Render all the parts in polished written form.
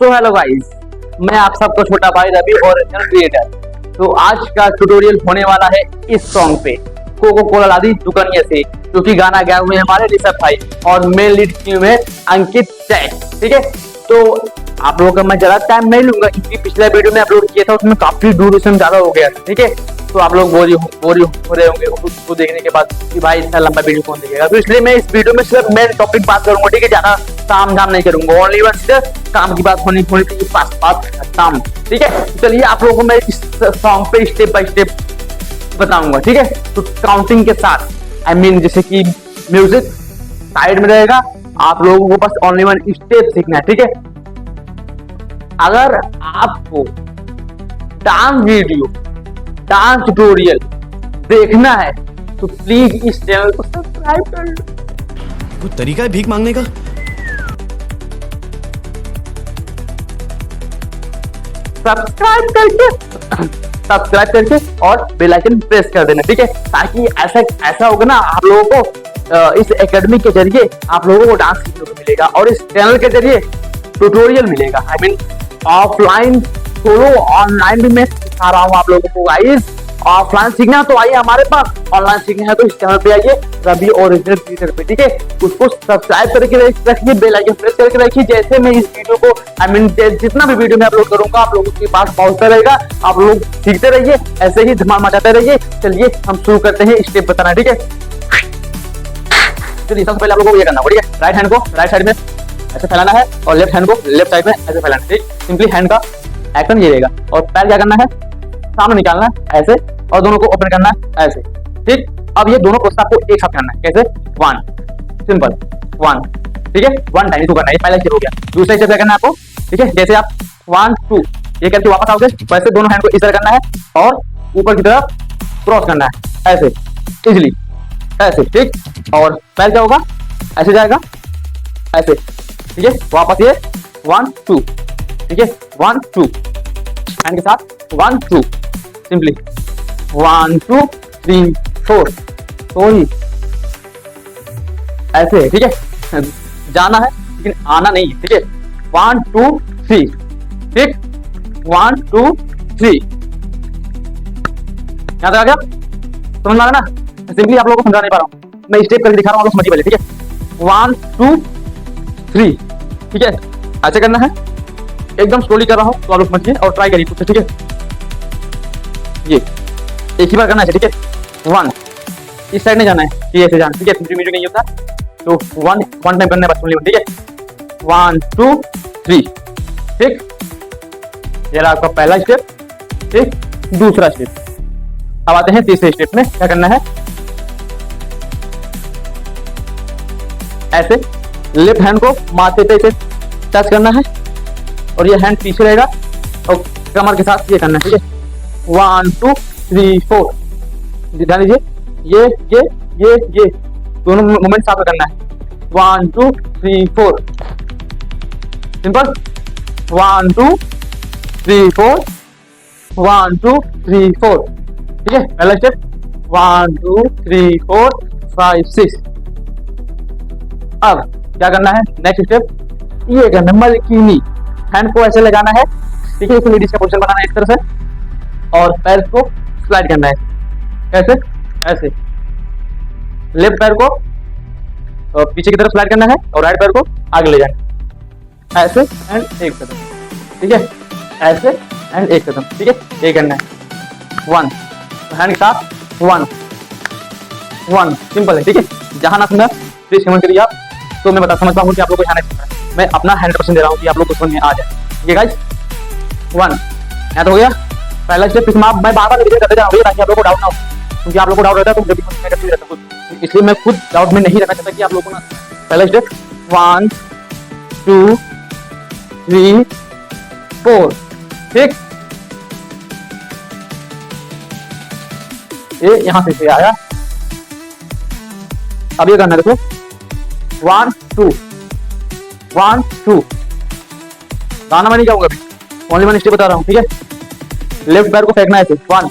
तो hello guys, मैं आप सबका छोटा भाई रवि ओरिजिनल क्रिएटर। तो आज का ट्यूटोरियल होने वाला है इस सॉन्ग पे, कोको कोला ला दी दुकनिया से, जो कि गाना गाए हुए हमारे ऋषभ भाई और मेन लीड किए हुए अंकित जैन। ठीक है, तो आप लोगों का मैं ज्यादा टाइम नहीं लूंगा क्योंकि पिछले वीडियो में अपलोड किया था उसमें काफी ड्यूरेशन ज्यादा हो गया था। ठीक है, तो आप लोग बोरी हो रहे होंगे उसको देखने के बाद कि भाई इतना लंबा वीडियो कौन देखेगा। तो इसलिए मैं इस वीडियो में सिर्फ मेन टॉपिक बात करूंगा। ठीक है, ज्यादा काम धाम नहीं करूंगा, ओनली वन सिर्फ काम की बात होनी चाहिए, बात खत्म। ठीक है, चलिए आप लोगों को मैं इस सॉन्ग पे स्टेप बाय स्टेप बताऊंगा। ठीक है, तो काउंटिंग के साथ जैसे कि म्यूजिक साइड में रहेगा, आप लोगों को बस ओनली वन स्टेप सीखना है। ठीक है, अगर आपको डांस वीडियो, डांस ट्यूटोरियल देखना है तो प्लीज इस चैनल को सब्सक्राइब कर लो। कोई तरीका है भीख मांगने का? सब्सक्राइब करके और बेल आइकन प्रेस कर देना। ठीक है, ताकि ऐसा होगा ना, आप लोगों को इस एकेडमी के जरिए आप लोगों को डांस सीखने को मिलेगा और इस चैनल के जरिए ट्यूटोरियल मिलेगा। ऑफलाइन छोड़ो, ऑनलाइन भी मैं सिखा रहा हूँ आप लोगों को। गाइस, ऑफलाइन सीखना है तो आइए हमारे पास, ऑनलाइन सीखना है तो इस चैनल पे आइए, रवि ओरिजिनल क्रिएटर पे। ठीक है, उसको सब्सक्राइब करके रखिए, बेल आइकन प्रेस करके रखिए। जैसे मैं इस वीडियो को जितना भी वीडियो में अपलोड करूंगा आप लोगों के पास पहुंचता रहेगा। आप लोग सीखते रहिए, ऐसे ही धमाल मचाते रहिए। चलिए हम शुरू करते हैं स्टेप बताना। ठीक है, चलिए सबसे पहले आप लोगों को ये करना है, राइट हैंड को राइट साइड में ऐसे फैलाना है और लेफ्ट हैंड को लेफ्ट साइड में ऐसे फैलाना है। ठीक, सिंपली हैंड का एक्शन ये रहेगा। और पैर क्या करना है, सामने निकालना है ऐसे और दोनों को ओपन करना है ऐसे। ठीक, अब ये दोनों प्रोसेस आपको एक साथ करना है। कैसे? 1 सिंपल 1। ठीक है, 1 टाइम इसको करना है। पहला स्टेप हो गया। दूसरा स्टेप क्या करना है आपको? ठीक है, जैसे आप 1 2 ये करके वापस आओगे, वैसे दोनों हैंड को इस तरह करना है और ऊपर की तरफ क्रॉस करना है ऐसे इजिली ऐसे। ठीक, और पैर क्या होगा, ऐसे जाएगा ऐसे। ठीक है, वापस ये 1 2। ठीक है, 1 2 हैंड के साथ 1 2 सिंपली 1 2 3 4 तो ही ऐसे। ठीक है, जाना है लेकिन आना नहीं है। ठीक है, 1 2 3। ठीक, 1 2 3 यहां तक आ गया, समझ में आ रहा ना? सिंपली आप लोगों को समझा नहीं पा रहा हूं, मैं स्टेप करके दिखा रहा हूं, आप लोग समझिए पहले। ठीक है, 1 2 3। ठीक है, ऐसे करना है, एकदम स्लोली कर रहा हूं तो आप लोग समझिए और ट्राई करिए खुद से। ठीक है, ये एक ही बार करना है। ठीक है, 1 इस साइड नहीं जाना है, ये ऐसे जाना। ठीक है, म्यूजिक नहीं होता तो 1 टाइम करना है बस ओनली। ठीक है, 1 2 3। ठीक, ये रहा आपका पहला स्टेप। ठीक, दूसरा स्टेप। अब आते हैं तीसरे स्टेप में। क्या करना है, ऐसे लेफ्ट हैंड को माथे पे से टच करना है और ये हैंड पीछे रहेगा और कमर के साथ ये करना है। ठीक है, 1 2 3 4। ध्यान दीजिए, ये दोनों मूवमेंट साथ में करना है। 1 2 3 4 सिंपल 1 2 3 4 1 2 3 4। ठीक है, पहला स्टेप 1 2 3 4 5 6। अब क्या करना है, नेक्स्ट स्टेप ये करना है मलकीनी। हैंड को ऐसे लगाना है। ठीक है, लेडीज का पोजीशन बनाना है इस तरह से और पैर को स्लाइड करना है कैसे, ऐसे। लेफ्ट पैर को पीछे की तरफ स्लाइड करना है और राइट पैर को आगे ले जाना है ऐसे एंड एक कदम। ठीक है, ऐसे एंड एक कदम। ठीक है, ये करना है 1 हैंड के साथ 1 1 सिंपल है। ठीक है, जहां ना सुना प्लीज कमेंट करिए आप, तो मैं बता समझ पाऊंगा कि आप लोग को यहाँ नहीं सुनना है। मैं अपना 100% दे रहा हूँ कि आप लोग को समझ में आ जाए। ठीक है गाइस, 1 यहाँ तो हो गया पहला स्टेप। इसमें मैं बार-बार रिपीट करते जा रहा हूं ताकि आप लोगों को डाउट ना हो, क्योंकि आप लोगों को डाउट रहता है तो जब भी मैं करते रहता हूं, इसलिए मैं खुद डाउट में नहीं रहना चाहता कि आप लोगों को ना। पहला स्टेप 1 2 3 4। ठीक, ये यहां से आया। अब ये करना है, देखो 1 2 1 2 गाना मैं नहीं गाऊंगा अभी, ओनली वन स्टेप बता रहा हूँ। ठीक है, लेफ्ट पैर को फेंकना है 1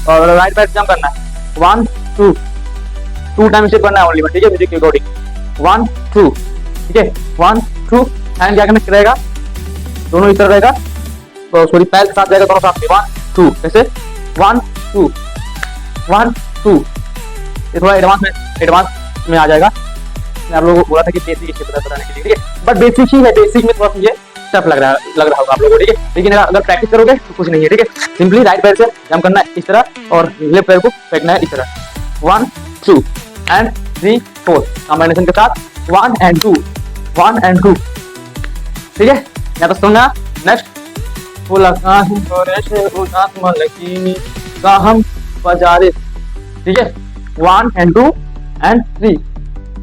और राइट पैर जंप करना है 1 2 टाइम स्टेप करना है ओनली वन। ठीक है, म्यूजिक के अकॉर्डिंग 1 2। ठीक है, 1 2 हैंड क्या करना रहेगा दोनों इस तरह रहेगा, तो सॉरी पैर के साथ जाएगा दोनों साथ में, 1 2 कैसे 1 2 1 2। ये थोड़ा एडवांस में आ जाएगा। मैं आप लोगों को बोला था कि बेसिक स्टेप बताने के लिए, ठीक है, बट बेसिक ही है, बेसिक में थोड़ा ये टफ लग रहा होगा आप लोगों को, ठीक है, लेकिन अगर प्रैक्टिस करोगे तो कुछ नहीं है, ठीक है। सिंपली राइट पैर से जंप करना है इस तरह और लेफ्ट पैर को फेंकना है इस तरह, 1 2 एंड 3 4 कॉम्बिनेशन के साथ 1 and 2 1 and 2, ठीक है। यहाँ तो सुनना नेक्स्ट बोला का हम बाजारे, ठीक है, 1 and 2 and 3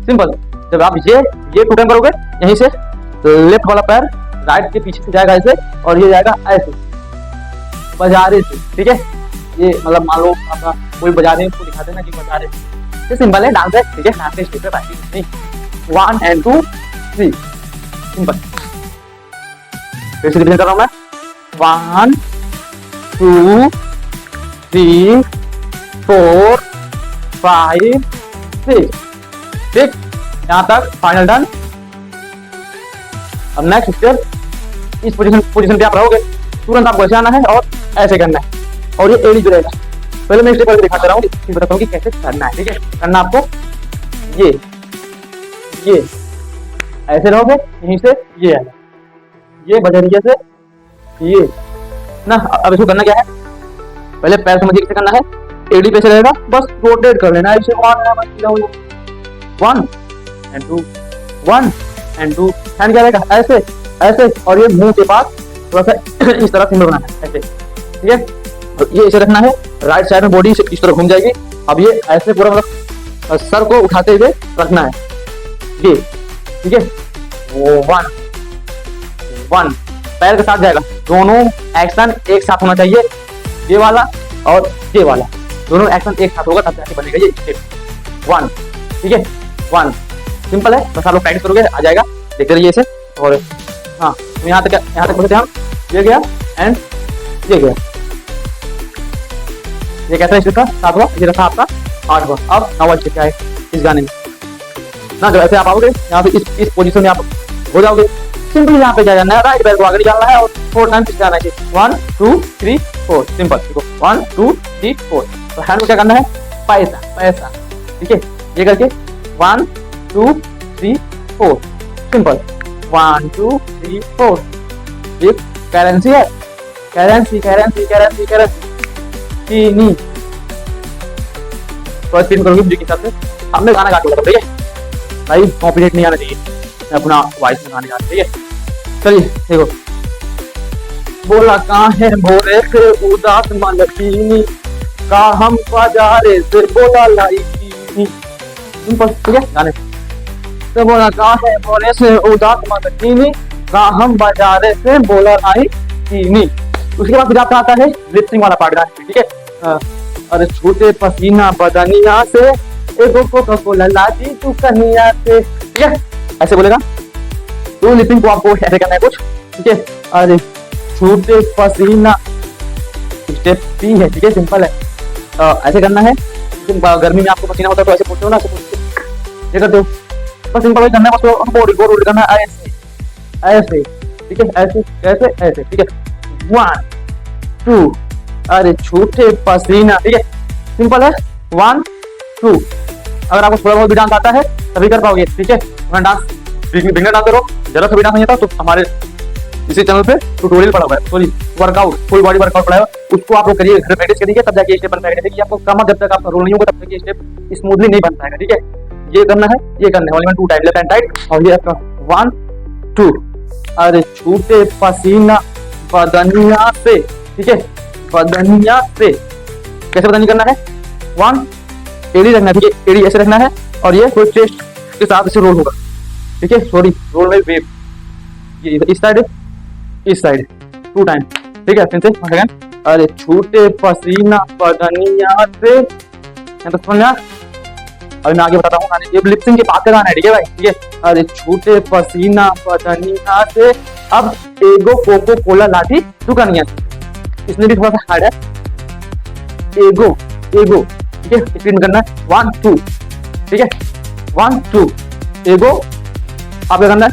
सिंपल। जब आप ये 2 टाइम करोगे, यहीं से लेफ्ट वाला पैर राइट के पीछे से जाएगा ऐसे और ये जाएगा ऐसे बाजारे से, ठीक है। ये मतलब मान लो आपका कोई बाजारे को दिखाते ना कि बाजारे, ये सिंपल है, डांस है, ठीक है, डांस स्टेप है, बाकी नहीं। 1 and 2 3 सिंपल। फिर से रिवीजन कर रहा हूं मैं, 1 2 3 4 5 6, ठीक, यहाँ तक फाइनल डन। अब नेक्स्ट स्टेप इस पोजीशन पे आप रहोगे, तुरंत आपको ऐसे आना है और ऐसे करना है, और ये एड़ी पे रहेगा। पहले मैं स्टेप करके दिखाता रहा हूँ, फिर बताता हूँ कि कैसे करना है, ठीक है। करना आपको ये ऐसे रहोगे, यहीं से ये आएगा, ये बजरिए से ये ना। अब इसको करना क्या है, पहले पैर समझिए कैसे करना है, एड़ी पे से रहेगा, बस रोटेट कर लेना है इसे, 1 and 2 1 and 2 हैंड क्या रहेगा ऐसे ऐसे, और ये मुंह के पास थोड़ा सा इस तरह सिंबल बनाना है ऐसे, ठीक है। तो ये ऐसे रखना है, राइट साइड में बॉडी इस तरह घूम जाएगी। अब ये ऐसे पूरा मतलब सर को उठाते हुए रखना है, ये, ठीक है। वो 1 पैर के साथ जाएगा, दोनों एक्शन एक साथ होना चाहिए, ये वाला और ये वाला दोनों एक्शन एक साथ होगा तब जाके बनेगा ये स्टेप 1, ठीक है। 1 सिंपल है, बस आप लोग प्रैक्टिस करोगे आ जाएगा, देखते रहिए इसे। और हाँ, तो यहाँ तक पहुंचे हम, ये गया एंड ये गया, ये कैसा स्टेप था 7वां, ये था आपका 8वां। अब 9वां स्टेप क्या है इस गाने में ना, जब ऐसे आप आओगे यहाँ पे इस पोजीशन में आप हो जाओगे, सिंपली यहाँ पे क्या करना है, राइट पैर को आगे निकालना है और 4 टाइम जाना है, 1 2 3 4 सिंपल। देखो 1 2 3 4। तो हैंड को क्या करना है, पैसा पैसा, ठीक है, ये करके 1 2 3 4 सिंपल, 1 2 3 4। ये करेंसी है, करेंसी करेंसी करेंसी करेंसी चीनी। तो स्पिन करोगे म्यूजिक के हिसाब से, हमने गाना गा के, ठीक है भाई, कॉपीराइट नहीं आना चाहिए, मैं अपना वॉइस में गाने गा, ठीक है। चलिए देखो, बोला कहाँ है भोरे से उदास मलकीनी, का हम बाजारे से बोला लाई चीनी, सिंपल, ठीक है गाने। तो बोला कहाँ है भोरे से उदास मलकीनी, का हम बाजारे से बोला लाई चीनी। उसके बाद फिर आपका आता है लिपसिंग वाला पार्ट गाने, ठीक है। अरे छूटे पसीना बदनिया से, एगो कोका-कोला लादी तू कनिया से, ठीक है, ऐसे बोलेगा। तो लिपिंग को आपको ऐसे करना है कुछ, ठीक है। अरे छूटे पसीना स्टेप 3 है, ठीक है, सिंपल है, ऐसे करना है। गर्मी में आपको पसीना होता है तो ऐसे पूछते हो ना, ऐसे ये करते हो, बस सिंपल वही करना है, बस बॉडी को रोल करना है ऐसे ऐसे, ठीक है, ऐसे ऐसे ऐसे, ठीक है। 1 2 अरे छूटे पसीना, ठीक है, सिंपल है। 1 2। अगर आपको थोड़ा बहुत भी डांस आता है तभी कर पाओगे, ठीक है। डांस बिगिनर डांस करो, जरा सा भी डांस नहीं आता तो हमारे इसी चैनल पे ट्यूटोरियल पड़ा हुआ है, sorry workout, full body workout पड़ा है, उसको आप लोग करिए, घर प्रैक्टिस करिए, तब जाके स्टेप बन पाएगा। देखिए आपको कमर जब तक आपका रोल नहीं होगा तब तक ये स्टेप स्मूथली नहीं बन पाएगा, ठीक है। ये करना है, ये करना है, only 2 time, left and right, और ये आपका 1 2। अरे छूटे पसीना बदनिया से, ठीक है, बदनिया से कैसे बदनी करना है, 1 एड़ी रखना है, ठीक है, एड़ी ऐसे रखना है और ये कोई चेस्ट के साथ इसे रोल होगा, ठीक है, सॉरी रोल में वेव, ये इस साइड 2 टाइम, ठीक है। फिर से सेकंड, अरे छूटे पसीना बदनिया से, तो समझना। अभी मैं आगे बताता हूँ, ये लिपसिंग के बाद का गाना है, ठीक है भाई, ठीक है। अरे छूटे पसीना बदनिया से, अब एगो कोको कोला लाठी तू कनिया से, इसमें भी थोड़ा सा हार्ड है, एगो एगो, ठीक है, स्पीड करना है 1 2, ठीक है, 1 2 एगो। आप क्या करना है,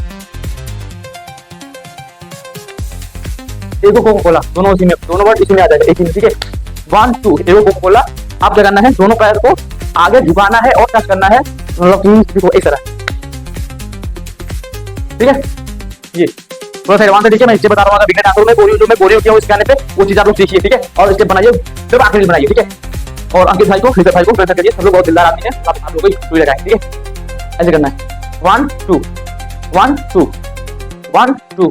एगो कोको कोला, दोनों उसी में, दोनों वर्ड इसी में आ जाएगा, एक ही में, ठीक है। 1 2 एगो कोको कोला। आप क्या करना है, दोनों पैर को आगे झुकाना है और टच करना है, मतलब इस तरह, ठीक है। ये थोड़ा सा एडवांस देखिए, मैं स्टेप बता रहा हूँ, बिगनर डांसर में बोरियो किया हूँ इस गाने पे, वो चीज आप लोग सीखिए, ठीक है। और स्टेप बनाइए, फिर आखिरी बनाइए, ठीक है। और अंकित भाई को, फ्रीकर भाई को प्रेफर करिए, सब लोग बहुत दिलदार आदमी हैं, आप लोगों को सुई लगाएं, ठीक है। ऐसे करना है 1 2 1 2 1 2।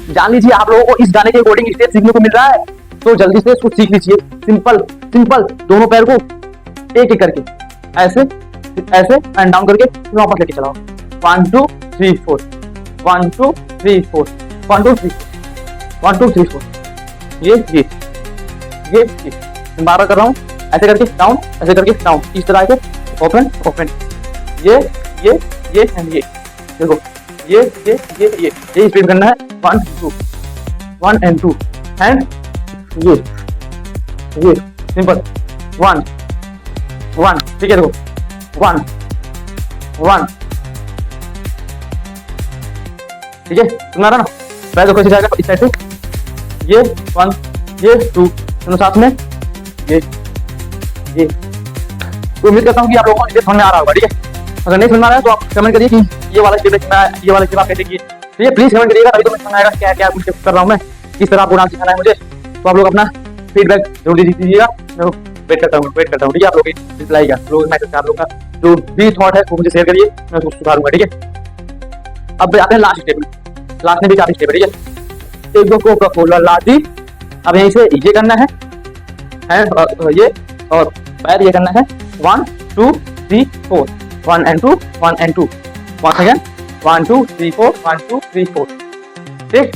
जान लीजिए आप लोगों को इस गाने के अकॉर्डिंग स्टेप सीखने को मिल रहा है, तो जल्दी से इसको सीख लीजिए। सिंपल सिंपल, दोनों पैर को एक एक करके ऐसे ऐसे एंड डाउन करके वापस लेके चलाओ। 1 2 3 4 1 2 3 4 1 2 3 1 2 3 4। ये बार कर रहा हूँ, ऐसे करके डाउन, ऐसे करके डाउन, इस तरह से ओपन ओपन, ये एंड ये, देखो ये स्पीड करना है। 1 2 1 and 2 एंड ये सिंपल 1 1, ठीक है। देखो 1 1, ठीक है, सुना रहा ना। पहले देखो कैसे जाएगा, इस साइड से ये 1 ये 2 दोनों साथ में, ये तो उम्मीद करता हूँ कि आप लोगों को इसे समझ में आ रहा होगा, ठीक है। अगर नहीं समझ में आ रहा है तो आप कमेंट करिए कि ये वाला स्टेप ये वाला स्टेप आप कैसे किए, ठीक है। प्लीज कमेंट करिएगा, तभी तो मैं समझ आएगा क्या क्या कुछ कर रहा हूँ मैं, किस तरह आपको डांस सिखाना है मुझे। तो आप लोग अपना फीडबैक जरूर दीजिएगा, मैं वेट करता हूँ, ठीक है। आप लोग रिप्लाई का, लोग मैसेज आप लोग का जो भी थॉट है वो मुझे शेयर करिए, मैं उसको सुधारूंगा, ठीक है। अब आते हैं लास्ट स्टेप में, लास्ट में भी काफी स्टेप है, ठीक है। एक दो कोका कोला ला दी। अब यहीं से ये करना है ये, और पैर ये करना है 1 2 3 4 1 and 2 1 and 2 once again 1 2 3 4 1 2 3 4, ठीक।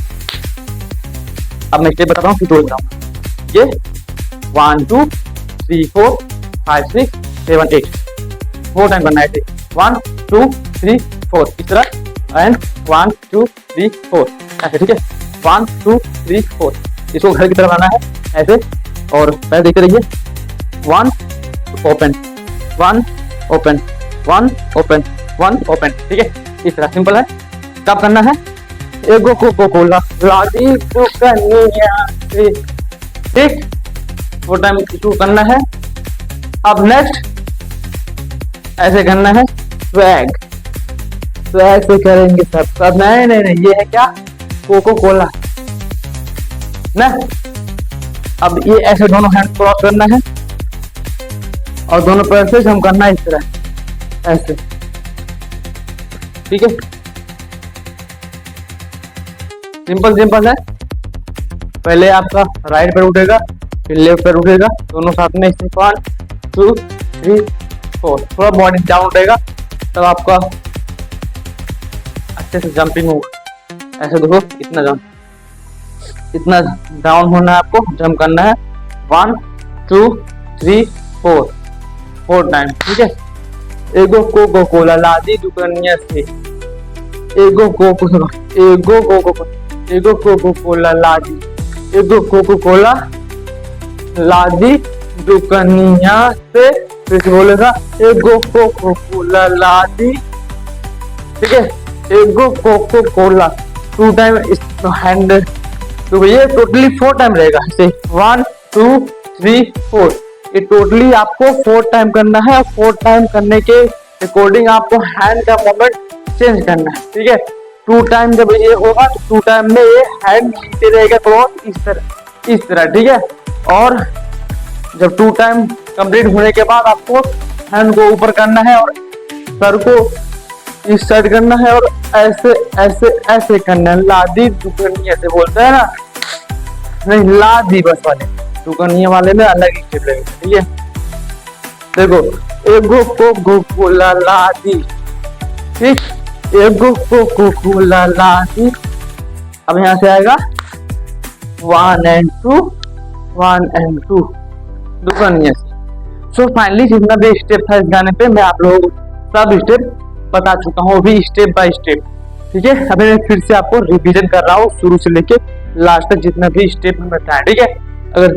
अब मैं स्टेप बताता हूँ, फिर दो बताऊंगा। ये 1 2 3 4 5 6 7 8 4 टाइम करना है, 1 2 3 4 इस तरह, एंड 1 2 3 4 ऐसे, ठीक है। 1 2 3 4 इसको घर की तरफ लाना है ऐसे, और पैर देखते रहिए। 1 ओपन 1 ओपन 1 ओपन 1 ओपन, ठीक है। इस तरह सिंपल है। कब करना है, एगो कोको कोला लादी को कनिया से, ठीक, वो टाइम इसको करना है। अब नेक्स्ट ऐसे करना है स्वैग, स्वैग से करेंगे सब। नहीं ये है क्या, कोको कोला ना। अब ये ऐसे दोनों हैंड क्रॉस करना है और दोनों पैर से हम करना है इस तरह ऐसे, ठीक है। सिंपल है। पहले आपका राइट पैर उठेगा, फिर लेफ्ट पैर उठेगा, दोनों साथ में 1 2 3 4, थोड़ा बॉडी डाउन उठेगा, तब आपका अच्छे से जंपिंग होगा। ऐसे देखो, इतना डाउन होना है आपको, जंप करना है 1 2 3 4 टाइम, ठीक है। एगो कोको कोला लादी दुकानिया से, एगो कोको कोला लादी, एगो कोको कोला लादी दुकानिया से, फिर बोलेगा एगो कोको कोला लादी, ठीक है। एगो कोको कोला 2 टाइम हैंड, तो ये टोटली 4 टाइम रहेगा, 1 2 3 4, ये टोटली आपको 4 टाइम करना है। और 4 टाइम करने के अकॉर्डिंग आपको हैंड का मोमेंट चेंज करना है, ठीक है। 2 टाइम जब ये होगा तो 2 टाइम में ये हैंड नीचे रहेगा क्रॉस इस तरह, ठीक है। और जब 2 टाइम कंप्लीट होने के बाद आपको हैंड को ऊपर करना है और सर को इस साइड करना है और ऐसे करना है। लादी दुकानी ऐसे बोलते हैं ना, नहीं लादी बस वाले, दुकानिया वाले में अलग स्टेप लगेगा, ठीक है। देखो एगो कोको कोला लादी, ठीक, एगो कोको कोला लादी। अब यहाँ से आएगा 1 and 2 दुकानिया से। सो फाइनली जितना भी स्टेप था इस गाने पे, मैं आप लोगों को सब स्टेप बता चुका हूँ, भी स्टेप बाय स्टेप, ठीक है। अभी मैं फिर से आपको रिवीजन कर रहा हूँ शुरू से लेके लास्ट तक जितना भी स्टेप में बताया, ठीक है। अगर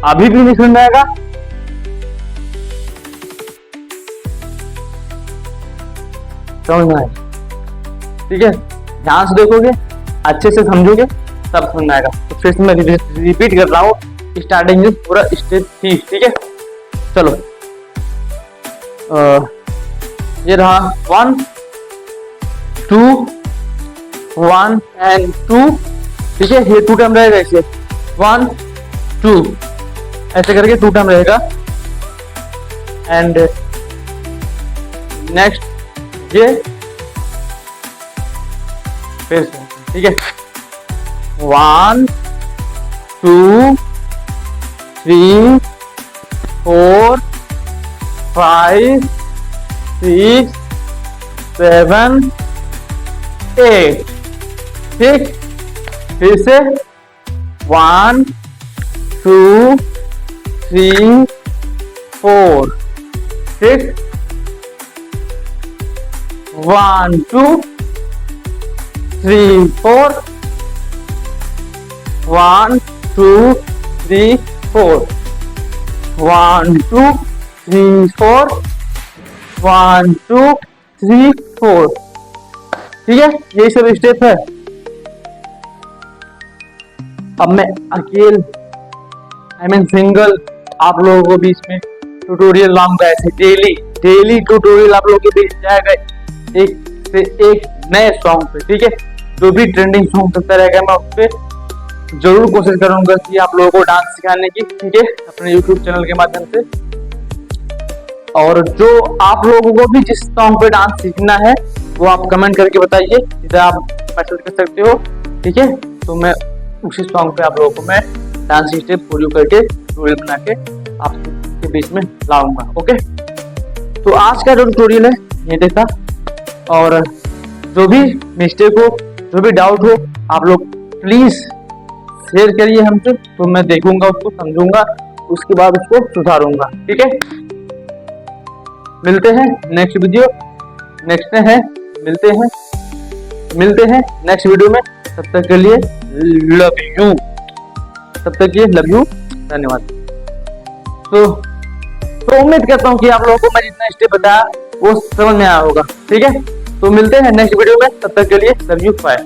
अभी भी नहीं समझ में आएगा समझ में आएगा, ठीक है। ध्यान से देखोगे, अच्छे से समझोगे तब समझ में आएगा। तो फिर से मैं रिपीट कर रहा हूँ, स्टार्टिंग से पूरा स्टेप 3, ठीक है। चलो ये रहा 1 2 1 एंड 2, ठीक है। ये 2 टाइम रहेगा, इसे 1 2 ऐसे करके 2 टाइम रहेगा। एंड नेक्स्ट ये फिर से, ठीक है। 1 2 3 4 5 6 7 8, ठीक। फिर से 1 2 3 4, ठीक। 1 2 3 4 1 2 3 4 1 2 3 4 1 2 3 4, ठीक है। यही सब स्टेप है। अब मैं सिंगल आप लोगों को बीच में ट्यूटोरियल लाऊंगा, ऐसे डेली ट्यूटोरियल आप लोगों के बीच जाएगा, एक से एक नए सॉन्ग पे, ठीक है। जो भी ट्रेंडिंग सॉन्ग चलता रहेगा मैं उस पर जरूर कोशिश करूंगा कि आप लोगों को डांस सिखाने की, ठीक है, अपने YouTube चैनल के माध्यम से। और जो आप लोगों को भी जिस सॉन्ग पे डांस सीखना है वो आप कमेंट करके बताइए, इधर आप मैसेज कर सकते हो, ठीक है। तो मैं उसी सॉन्ग पे आप लोगों को मैं डांस स्टेप फॉलो करके ट्यूटोरियल बना के आपके बीच में लाऊंगा, ओके। तो आज का जो ट्यूटोरियल है ये देखा, और जो भी मिस्टेक हो, जो भी डाउट हो, आप लोग प्लीज शेयर करिए हमसे, तो मैं देखूंगा, उसको समझूंगा, उसके बाद उसको सुधारूंगा, ठीक है। मिलते हैं नेक्स्ट वीडियो, नेक्स्ट है मिलते हैं नेक्स्ट वीडियो में। तब तक के लिए लव यू, धन्यवाद। तो उम्मीद करता हूँ कि आप लोगों को मैं जितना स्टेप बताया वो समझ में आया होगा, ठीक है। तो मिलते हैं नेक्स्ट वीडियो में, तब तक के लिए लव यू, बाय।